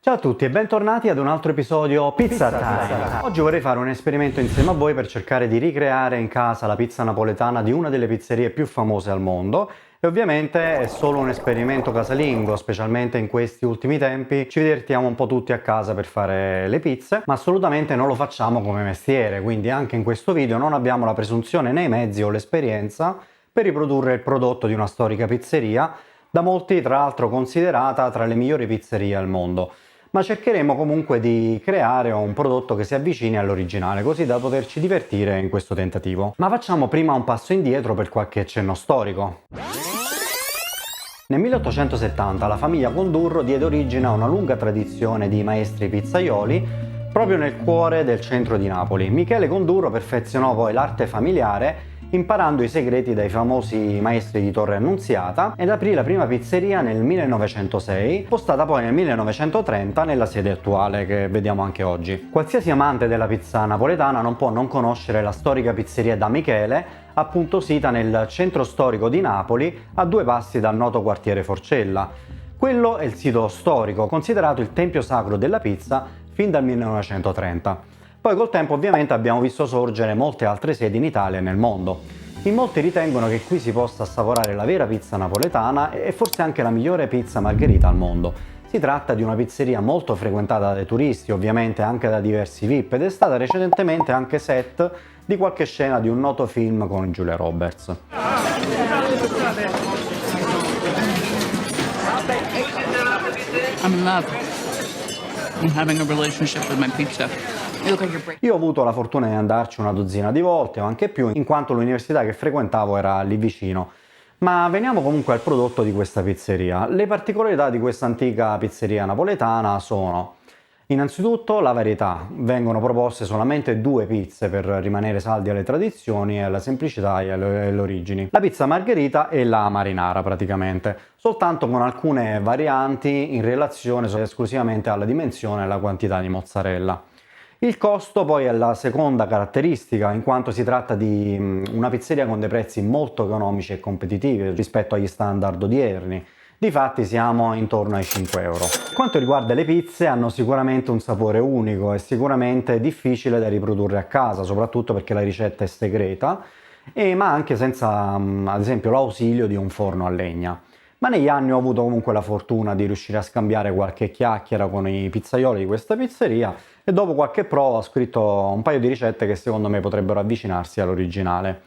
Ciao a tutti e bentornati ad un altro episodio Pizza Time. Oggi vorrei fare un esperimento insieme a voi per cercare di ricreare in casa la pizza napoletana di una delle pizzerie più famose al mondo. E ovviamente è solo un esperimento casalingo, specialmente in questi ultimi tempi ci divertiamo un po' tutti a casa per fare le pizze, ma assolutamente non lo facciamo come mestiere, quindi anche in questo video non abbiamo la presunzione né i mezzi o l'esperienza per riprodurre il prodotto di una storica pizzeria, da molti tra l'altro considerata tra le migliori pizzerie al mondo. Ma cercheremo comunque di creare un prodotto che si avvicini all'originale, così da poterci divertire in questo tentativo. Ma facciamo prima un passo indietro per qualche cenno storico. Nel 1870 la famiglia Condurro diede origine a una lunga tradizione di maestri pizzaioli proprio nel cuore del centro di Napoli. Michele Condurro perfezionò poi l'arte familiare imparando i segreti dai famosi maestri di Torre Annunziata ed aprì la prima pizzeria nel 1906, spostata poi nel 1930 nella sede attuale che vediamo anche oggi. Qualsiasi amante della pizza napoletana non può non conoscere la storica pizzeria da Michele, appunto sita nel centro storico di Napoli, a due passi dal noto quartiere Forcella. Quello è il sito storico, considerato il tempio sacro della pizza fin dal 1930. Poi col tempo ovviamente abbiamo visto sorgere molte altre sedi in Italia e nel mondo. In molti ritengono che qui si possa assaporare la vera pizza napoletana e forse anche la migliore pizza margherita al mondo. Si tratta di una pizzeria molto frequentata dai turisti, ovviamente anche da diversi VIP, ed è stata recentemente anche set di qualche scena di un noto film con Julia Roberts. I'm in love. I'm having a relationship with my pizza. Io ho avuto la fortuna di andarci una dozzina di volte o anche più, in quanto l'università che frequentavo era lì vicino. Ma veniamo comunque al prodotto di questa pizzeria. Le particolarità di questa antica pizzeria napoletana sono: innanzitutto la varietà, vengono proposte solamente due pizze per rimanere saldi alle tradizioni, alla semplicità e alle origini. La pizza margherita e la marinara praticamente, soltanto con alcune varianti in relazione esclusivamente alla dimensione e alla quantità di mozzarella. Il costo poi è la seconda caratteristica, in quanto si tratta di una pizzeria con dei prezzi molto economici e competitivi rispetto agli standard odierni. Difatti siamo intorno ai 5 euro. Per quanto riguarda le pizze, hanno sicuramente un sapore unico e sicuramente difficile da riprodurre a casa, soprattutto perché la ricetta è segreta, ma anche senza ad esempio l'ausilio di un forno a legna. Ma negli anni ho avuto comunque la fortuna di riuscire a scambiare qualche chiacchiera con i pizzaioli di questa pizzeria e dopo qualche prova ho scritto un paio di ricette che secondo me potrebbero avvicinarsi all'originale.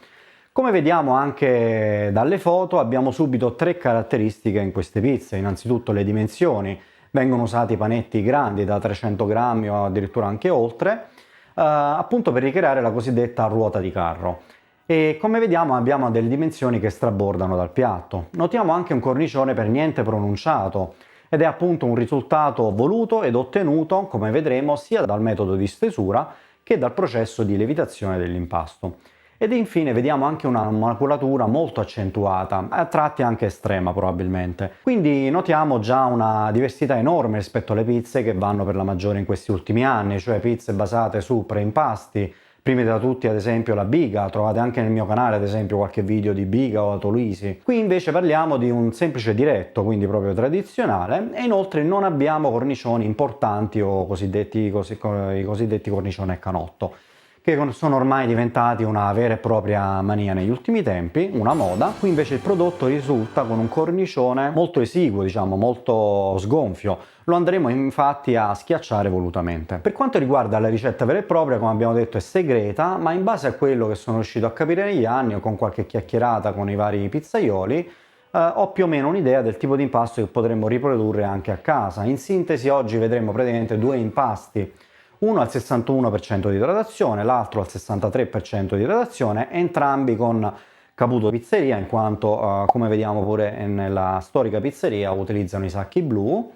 Come vediamo anche dalle foto, abbiamo subito tre caratteristiche in queste pizze. Innanzitutto le dimensioni, vengono usati panetti grandi da 300 grammi o addirittura anche oltre, appunto per ricreare la cosiddetta ruota di carro. E come vediamo abbiamo delle dimensioni che strabordano dal piatto. Notiamo anche un cornicione per niente pronunciato ed è appunto un risultato voluto ed ottenuto, come vedremo, sia dal metodo di stesura che dal processo di lievitazione dell'impasto. Ed infine vediamo anche una maculatura molto accentuata, a tratti anche estrema probabilmente. Quindi notiamo già una diversità enorme rispetto alle pizze che vanno per la maggiore in questi ultimi anni, cioè pizze basate su preimpasti. Primi da tutti ad esempio la Biga, trovate anche nel mio canale ad esempio qualche video di Biga o Tolisi. Qui invece parliamo di un semplice diretto, quindi proprio tradizionale, e inoltre non abbiamo cornicioni importanti o i cosiddetti cornicioni a canotto, che sono ormai diventati una vera e propria mania negli ultimi tempi, una moda. Qui invece il prodotto risulta con un cornicione molto esiguo, diciamo, molto sgonfio. Lo andremo infatti a schiacciare volutamente. Per quanto riguarda la ricetta vera e propria, come abbiamo detto, è segreta, ma in base a quello che sono riuscito a capire negli anni o con qualche chiacchierata con i vari pizzaioli, ho più o meno un'idea del tipo di impasto che potremmo riprodurre anche a casa. In sintesi oggi vedremo praticamente due impasti, uno al 61% di idratazione, l'altro al 63% di idratazione, entrambi con caputo pizzeria, in quanto come vediamo pure nella storica pizzeria utilizzano i sacchi blu.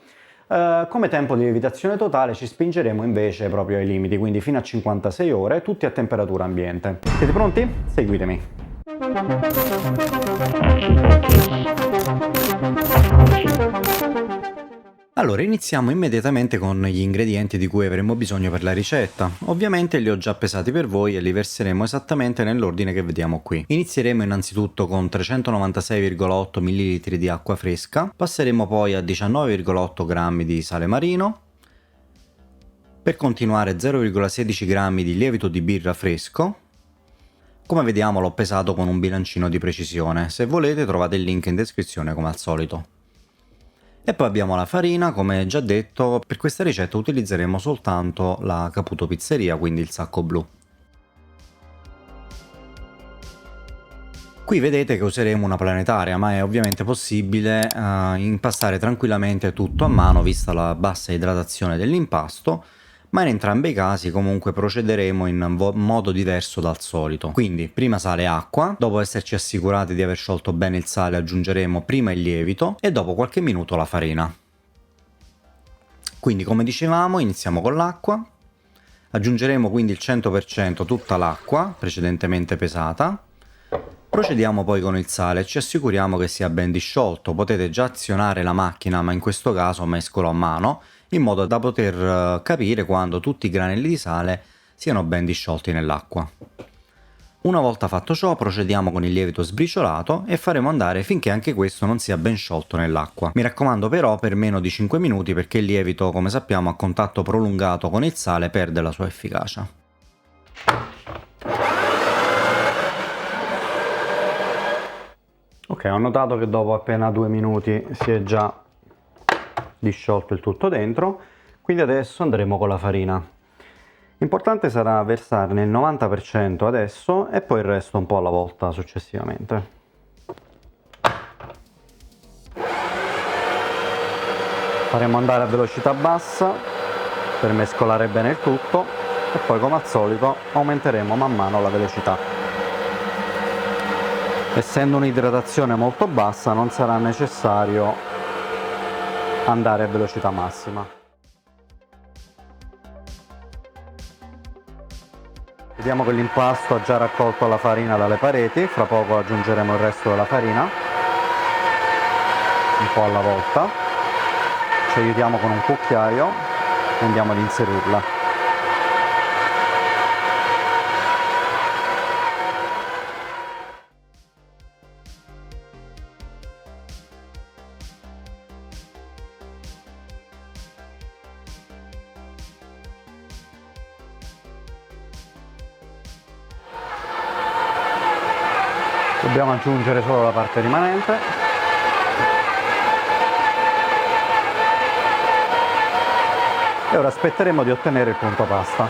Come tempo di lievitazione totale ci spingeremo invece proprio ai limiti, quindi fino a 56 ore, tutti a temperatura ambiente. Siete pronti? Seguitemi! Allora, iniziamo immediatamente con gli ingredienti di cui avremo bisogno per la ricetta. Ovviamente li ho già pesati per voi e li verseremo esattamente nell'ordine che vediamo qui. Inizieremo innanzitutto con 396,8 ml di acqua fresca, passeremo poi a 19,8 g di sale marino, Per continuare 0,16 grammi di lievito di birra fresco. Come vediamo l'ho pesato con un bilancino di precisione, se volete trovate il link in descrizione come al solito. E poi abbiamo la farina, come già detto, per questa ricetta utilizzeremo soltanto la Caputo Pizzeria, quindi il sacco blu. Qui vedete che useremo una planetaria, ma è ovviamente possibile impastare tranquillamente tutto a mano vista la bassa idratazione dell'impasto, ma in entrambi i casi comunque procederemo in modo diverso dal solito. Quindi prima sale e acqua, dopo esserci assicurati di aver sciolto bene il sale aggiungeremo prima il lievito e dopo qualche minuto la farina. Quindi come dicevamo iniziamo con l'acqua, aggiungeremo quindi il 100% tutta l'acqua precedentemente pesata. Procediamo poi con il sale e ci assicuriamo che sia ben disciolto. Potete già azionare la macchina, ma in questo caso mescolo a mano, in modo da poter capire quando tutti i granelli di sale siano ben disciolti nell'acqua. Una volta fatto ciò procediamo con il lievito sbriciolato e faremo andare finché anche questo non sia ben sciolto nell'acqua. Mi raccomando però per meno di 5 minuti perché il lievito, come sappiamo, a contatto prolungato con il sale perde la sua efficacia. Ok, ho notato che dopo appena 2 minuti si è già disciolto il tutto dentro, quindi adesso andremo con la farina. Importante sarà versarne il 90% adesso e poi il resto un po' alla volta successivamente. Faremo andare a velocità bassa per mescolare bene il tutto e poi come al solito aumenteremo man mano la velocità. Essendo un'idratazione molto bassa non sarà necessario andare a velocità massima. Vediamo che l'impasto ha già raccolto la farina dalle pareti, fra poco aggiungeremo il resto della farina, un po' alla volta. Ci aiutiamo con un cucchiaio e andiamo ad inserirla. Dobbiamo aggiungere solo la parte rimanente. E ora aspetteremo di ottenere il punto pasta.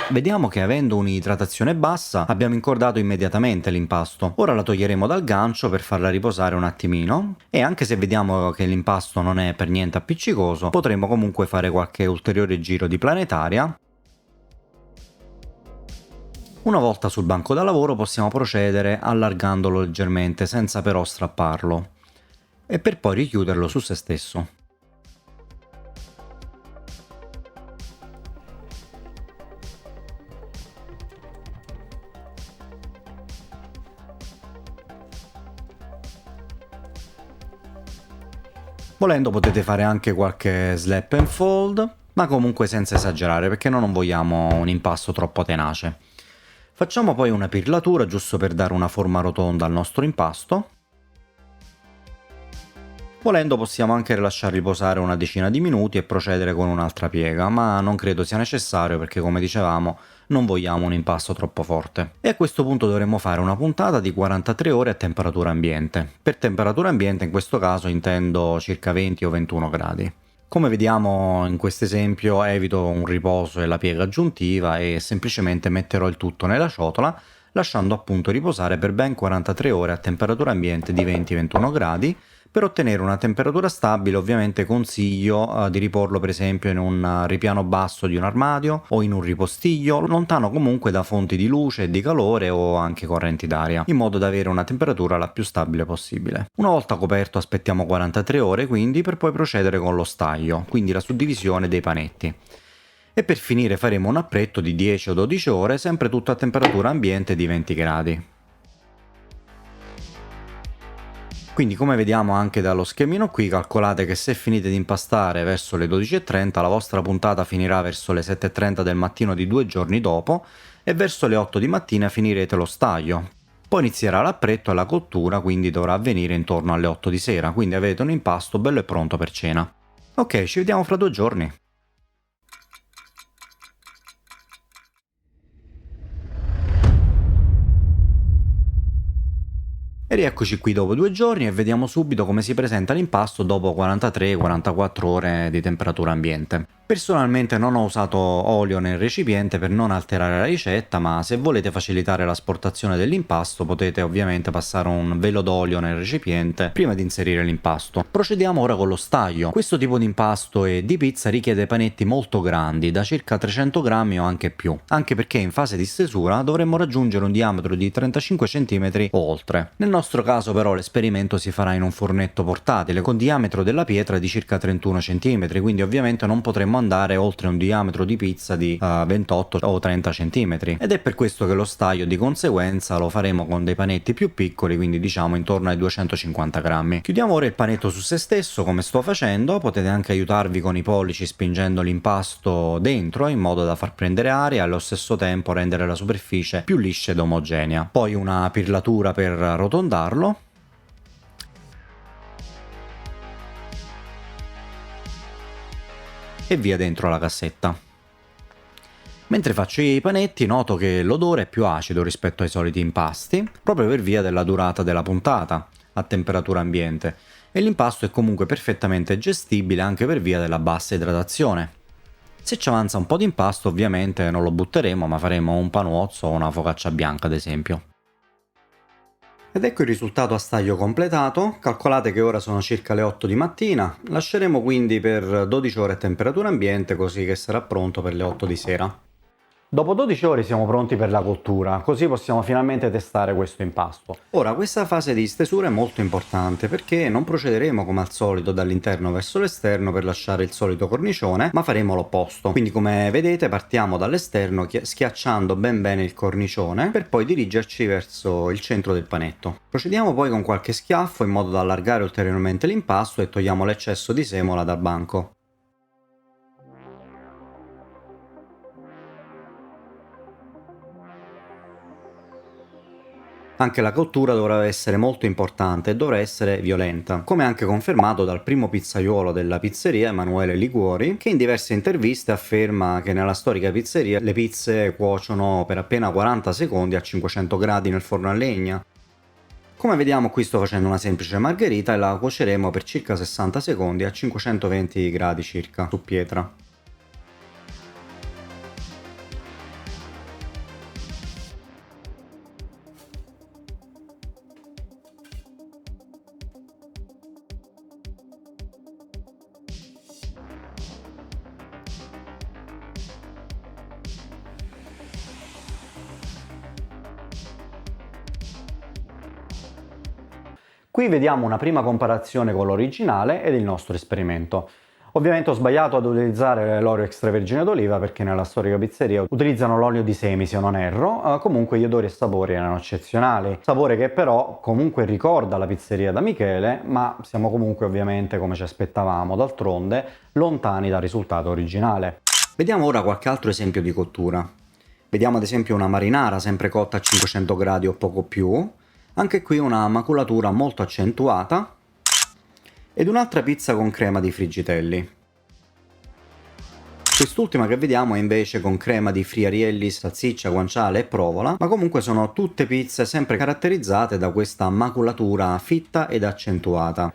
Vediamo che avendo un'idratazione bassa abbiamo incordato immediatamente l'impasto. Ora la toglieremo dal gancio per farla riposare un attimino e anche se vediamo che l'impasto non è per niente appiccicoso potremo comunque fare qualche ulteriore giro di planetaria. Una volta sul banco da lavoro possiamo procedere allargandolo leggermente senza però strapparlo e per poi richiuderlo su se stesso. Volendo potete fare anche qualche slap and fold, ma comunque senza esagerare perché non vogliamo un impasto troppo tenace. Facciamo poi una pirlatura giusto per dare una forma rotonda al nostro impasto. Volendo possiamo anche lasciar riposare una decina di minuti e procedere con un'altra piega, ma non credo sia necessario perché come dicevamo non vogliamo un impasto troppo forte. E a questo punto dovremo fare una puntata di 43 ore a temperatura ambiente. Per temperatura ambiente in questo caso intendo circa 20 o 21 gradi. Come vediamo in questo esempio evito un riposo e la piega aggiuntiva e semplicemente metterò il tutto nella ciotola lasciando appunto riposare per ben 43 ore a temperatura ambiente di 20-21 gradi. Per ottenere una temperatura stabile ovviamente consiglio di riporlo per esempio in un ripiano basso di un armadio o in un ripostiglio, lontano comunque da fonti di luce e di calore o anche correnti d'aria, in modo da avere una temperatura la più stabile possibile. Una volta coperto aspettiamo 43 ore quindi per poi procedere con lo staglio, quindi la suddivisione dei panetti. E per finire faremo un appretto di 10 o 12 ore, sempre tutto a temperatura ambiente di 20 gradi. Quindi come vediamo anche dallo schemino qui, calcolate che se finite di impastare verso le 12:30 la vostra puntata finirà verso le 7:30 del mattino di 2 giorni dopo e verso le 8 di mattina finirete lo staglio. Poi inizierà l'appretto e la cottura, quindi dovrà avvenire intorno alle 8 di sera, quindi avete un impasto bello e pronto per cena. Ok, ci vediamo fra 2 giorni. E rieccoci qui dopo 2 giorni e vediamo subito come si presenta l'impasto dopo 43-44 ore di temperatura ambiente. Personalmente non ho usato olio nel recipiente per non alterare la ricetta, ma se volete facilitare l'asportazione dell'impasto potete ovviamente passare un velo d'olio nel recipiente prima di inserire l'impasto. Procediamo ora con lo staglio. Questo tipo di impasto e di pizza richiede panetti molto grandi, da circa 300 grammi o anche più, anche perché in fase di stesura dovremmo raggiungere un diametro di 35 cm o oltre. Nel nostro caso però l'esperimento si farà in un fornetto portatile con diametro della pietra di circa 31 cm, quindi ovviamente non potremmo andare oltre un diametro di pizza di 28 o 30 cm, ed è per questo che lo staglio di conseguenza lo faremo con dei panetti più piccoli, quindi diciamo intorno ai 250 grammi. Chiudiamo ora il panetto su se stesso come sto facendo, potete anche aiutarvi con i pollici spingendo l'impasto dentro in modo da far prendere aria e allo stesso tempo rendere la superficie più liscia ed omogenea. Poi una pirlatura per arrotondarlo e via dentro la cassetta. Mentre faccio i panetti noto che l'odore è più acido rispetto ai soliti impasti, proprio per via della durata della puntata a temperatura ambiente, e l'impasto è comunque perfettamente gestibile anche per via della bassa idratazione. Se ci avanza un po' di impasto ovviamente non lo butteremo, ma faremo un panuozzo o una focaccia bianca ad esempio. Ed ecco il risultato a staglio completato. Calcolate che ora sono circa le 8 di mattina, lasceremo quindi per 12 ore a temperatura ambiente così che sarà pronto per le 8 di sera. Dopo 12 ore siamo pronti per la cottura, così possiamo finalmente testare questo impasto. Ora, questa fase di stesura è molto importante perché non procederemo come al solito dall'interno verso l'esterno per lasciare il solito cornicione, ma faremo l'opposto. Quindi come vedete partiamo dall'esterno schiacciando ben bene il cornicione per poi dirigerci verso il centro del panetto. Procediamo poi con qualche schiaffo in modo da allargare ulteriormente l'impasto e togliamo l'eccesso di semola dal banco. Anche la cottura dovrà essere molto importante e dovrà essere violenta, come anche confermato dal primo pizzaiolo della pizzeria, Emanuele Liguori, che in diverse interviste afferma che nella storica pizzeria le pizze cuociono per appena 40 secondi a 500 gradi nel forno a legna. Come vediamo qui sto facendo una semplice margherita e la cuoceremo per circa 60 secondi a 520 gradi circa su pietra. Qui vediamo una prima comparazione con l'originale ed il nostro esperimento. Ovviamente ho sbagliato ad utilizzare l'olio extravergine d'oliva perché nella storica pizzeria utilizzano l'olio di semi se non erro, comunque gli odori e sapori erano eccezionali, sapore che però comunque ricorda la pizzeria da Michele, ma siamo comunque ovviamente come ci aspettavamo, d'altronde lontani dal risultato originale. Vediamo ora qualche altro esempio di cottura. Vediamo ad esempio una marinara sempre cotta a 500 gradi o poco più, anche qui una maculatura molto accentuata, ed un'altra pizza con crema di Friggitelli. Quest'ultima che vediamo è invece con crema di friarielli, salsiccia, guanciale e provola, ma comunque sono tutte pizze sempre caratterizzate da questa maculatura fitta ed accentuata.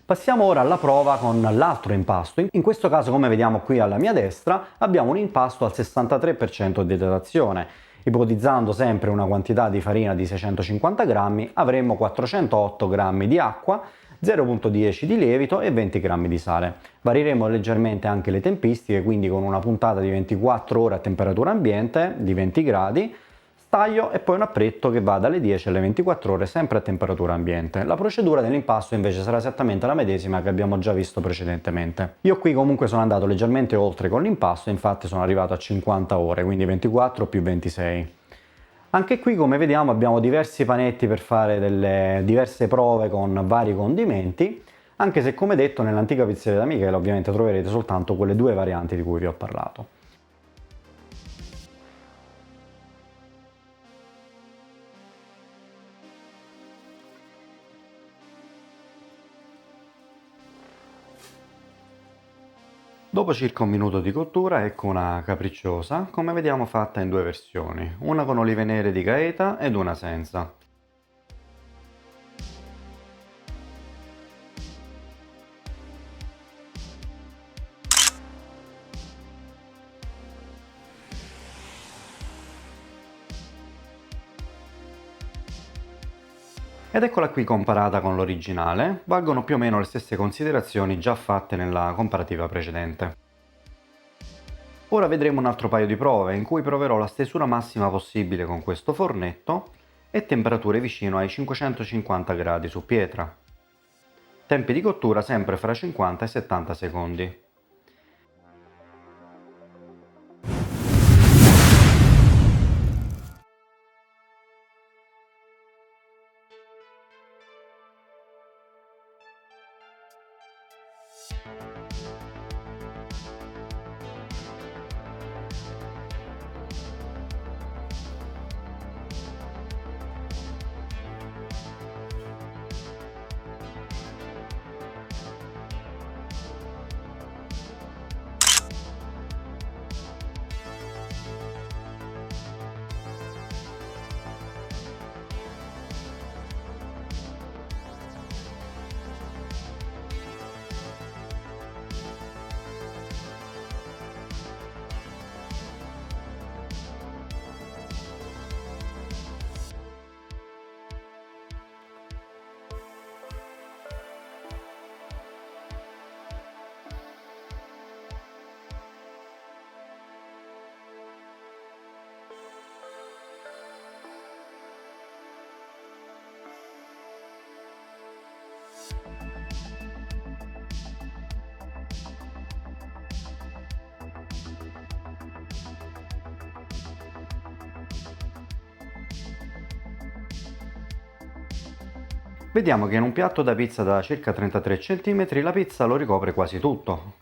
Passiamo ora alla prova con l'altro impasto. In questo caso, come vediamo qui alla mia destra, abbiamo un impasto al 63% di idratazione. Ipotizzando sempre una quantità di farina di 650 grammi, avremmo 408 grammi di acqua, 0,10 di lievito e 20 grammi di sale. Varieremo leggermente anche le tempistiche, quindi con una puntata di 24 ore a temperatura ambiente di 20 gradi, staglio e poi un appretto che va dalle 10 alle 24 ore sempre a temperatura ambiente. La procedura dell'impasto invece sarà esattamente la medesima che abbiamo già visto precedentemente. Io qui comunque sono andato leggermente oltre con l'impasto, infatti sono arrivato a 50 ore, quindi 24 più 26. Anche qui come vediamo abbiamo diversi panetti per fare delle diverse prove con vari condimenti, anche se come detto nell'antica pizzeria da Michele ovviamente troverete soltanto quelle due varianti di cui vi ho parlato. Dopo circa un minuto di cottura ecco una capricciosa, come vediamo fatta in due versioni, una con olive nere di Gaeta ed una senza. Ed eccola qui comparata con l'originale, valgono più o meno le stesse considerazioni già fatte nella comparativa precedente. Ora vedremo un altro paio di prove in cui proverò la stesura massima possibile con questo fornetto e temperature vicino ai 550 gradi su pietra. Tempi di cottura sempre fra 50 e 70 secondi. Vediamo che in un piatto da pizza da circa 33 cm la pizza lo ricopre quasi tutto.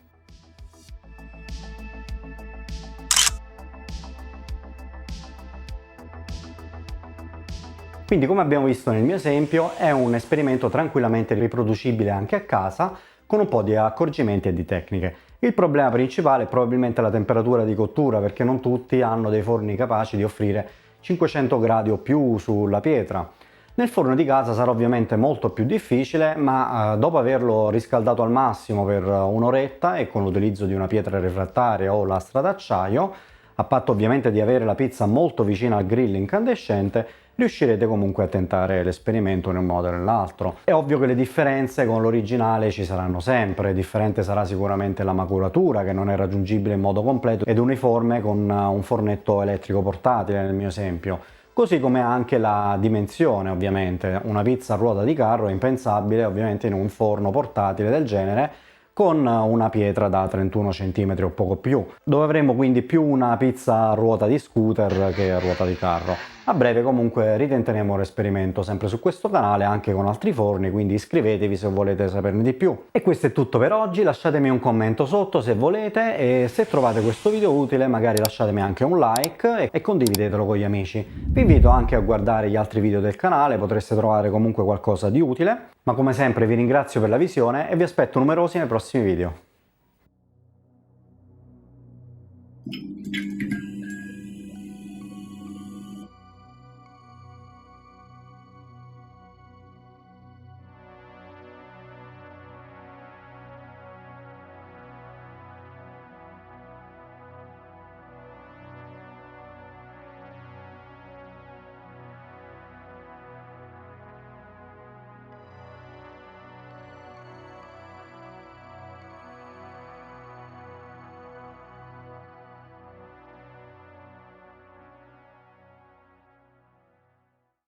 Quindi, come abbiamo visto nel mio esempio, è un esperimento tranquillamente riproducibile anche a casa con un po' di accorgimenti e di tecniche. Il problema principale è probabilmente la temperatura di cottura, perché non tutti hanno dei forni capaci di offrire 500 gradi o più sulla pietra. Nel forno di casa sarà ovviamente molto più difficile, ma dopo averlo riscaldato al massimo per un'oretta e con l'utilizzo di una pietra refrattaria o lastra d'acciaio, a patto ovviamente di avere la pizza molto vicina al grill incandescente, riuscirete comunque a tentare l'esperimento in un modo o nell'altro. È ovvio che le differenze con l'originale ci saranno sempre. Differente sarà sicuramente la maculatura, che non è raggiungibile in modo completo ed uniforme con un fornetto elettrico portatile nel mio esempio. Così come anche la dimensione, ovviamente. Una pizza a ruota di carro è impensabile ovviamente in un forno portatile del genere con una pietra da 31 cm o poco più, dove avremo quindi più una pizza a ruota di scooter che a ruota di carro. A breve comunque ritenteremo l'esperimento sempre su questo canale anche con altri forni, quindi iscrivetevi se volete saperne di più. E questo è tutto per oggi, lasciatemi un commento sotto se volete e se trovate questo video utile magari lasciatemi anche un like e condividetelo con gli amici. Vi invito anche a guardare gli altri video del canale, potreste trovare comunque qualcosa di utile, ma come sempre vi ringrazio per la visione e vi aspetto numerosi nei prossimi video.